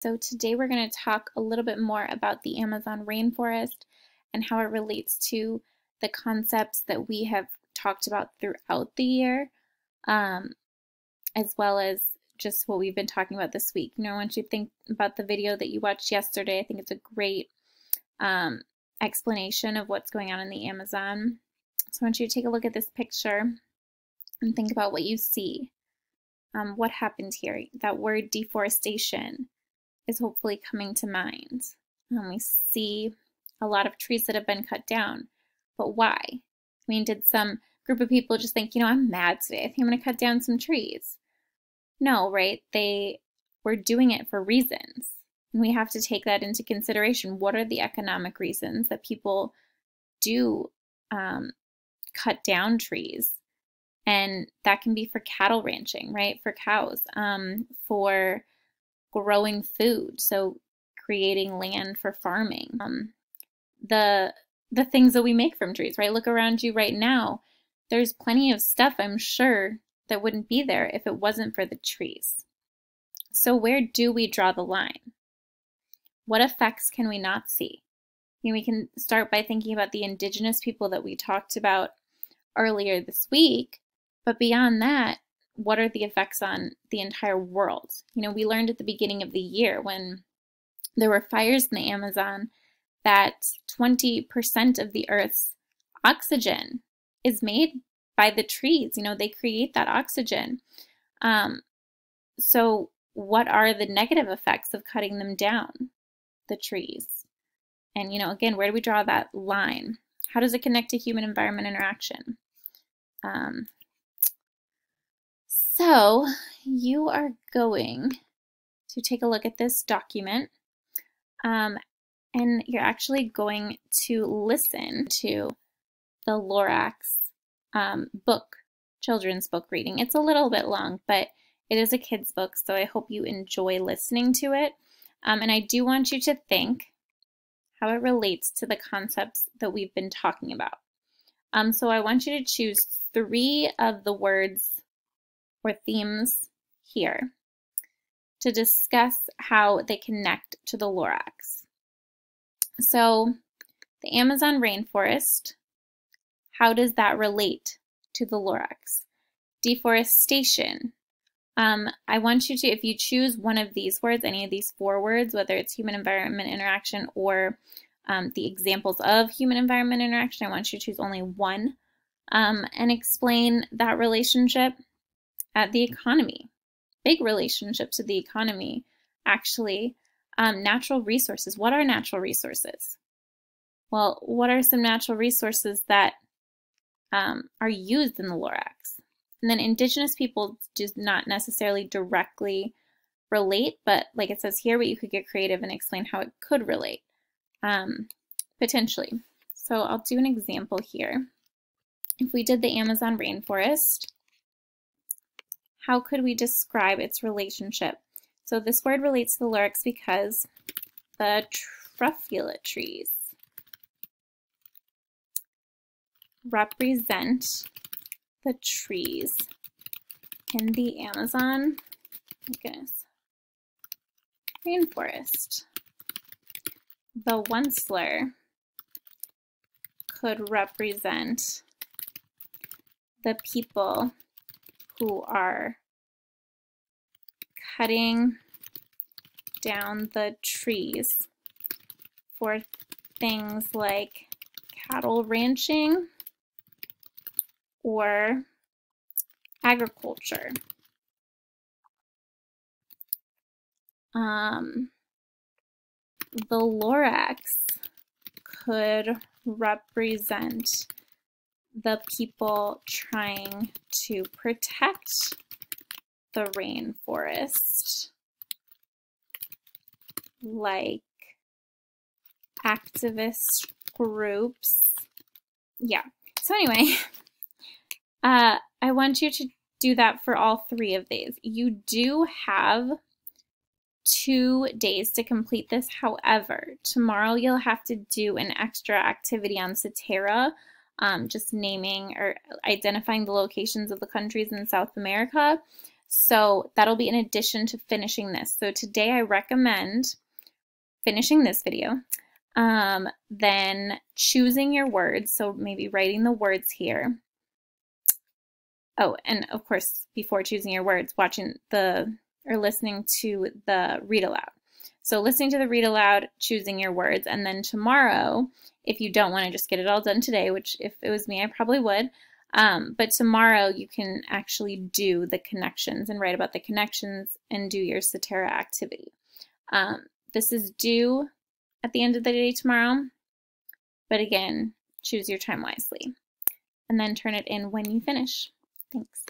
So today we're going to talk a little bit more about the Amazon rainforest and how it relates to the concepts that we have talked about throughout the year, as well as just what we've been talking about this week. You know, once you think about the video that you watched yesterday, I think it's a great explanation of what's going on in the Amazon. So I want you to take a look at this picture and think about what you see. What happened here? That word deforestation is hopefully coming to mind. We see a lot of trees that have been cut down, but why? I mean, did some group of people just think, you know, I'm mad today, I think I'm going to cut down some trees? No, right? They were doing it for reasons, and we have to take that into consideration. What are the economic reasons that people do cut down trees? And that can be for cattle ranching, right? For cows, for growing food, so creating land for farming. The things that we make from trees, right? Look around you right now. There's plenty of stuff, I'm sure, that wouldn't be there if it wasn't for the trees. So where do we draw the line? What effects can we not see? I mean, we can start by thinking about the indigenous people that we talked about earlier this week, but beyond that, what are the effects on the entire world? You know, we learned at the beginning of the year when there were fires in the Amazon that 20% of the Earth's oxygen is made by the trees. You know, they create that oxygen. So what are the negative effects of cutting them down, the trees? And, you know, again, where do we draw that line? How does it connect to human-environment interaction? So you are going to take a look at this document, and you're actually going to listen to the Lorax book, children's book reading. It's a little bit long, but it is a kid's book, so I hope you enjoy listening to it. And I do want you to think how it relates to the concepts that we've been talking about. So I want you to choose 3 of the words or themes here to discuss how they connect to the Lorax. So the Amazon rainforest, how does that relate to the Lorax? Deforestation. I want you to, if you choose one of these words, any of these 4 words, whether it's human-environment interaction or the examples of human-environment interaction, I want you to choose only one and explain that relationship at the economy. Big relationship to the economy, actually. Natural resources. What are natural resources? Well, what are some natural resources that are used in the Lorax? And then indigenous people do not necessarily directly relate, but like it says here, but you could get creative and explain how it could relate, potentially. So I'll do an example here. If we did the Amazon rainforest, how could we describe its relationship? So this word relates to the Lorax because the truffula trees represent the trees in the Amazon, rainforest. The Onceler could represent the people who are cutting down the trees for things like cattle ranching or agriculture. The Lorax could represent the people trying to protect the rainforest, like activist groups. Yeah. So anyway, I want you to do that for all 3 of these. You do have 2 days to complete this. However, tomorrow you'll have to do an extra activity on Cetera, just naming or identifying the locations of the countries in South America. So that'll be in addition to finishing this. So today I recommend finishing this video, then choosing your words, so maybe writing the words here. Oh, and of course, before choosing your words, watching or listening to the read aloud. So listening to the read aloud, choosing your words, and then tomorrow, if you don't want to just get it all done today, which if it was me, I probably would, but tomorrow you can actually do the connections and write about the connections and do your Cetera activity. This is due at the end of the day tomorrow, but again, choose your time wisely. And then turn it in when you finish. Thanks.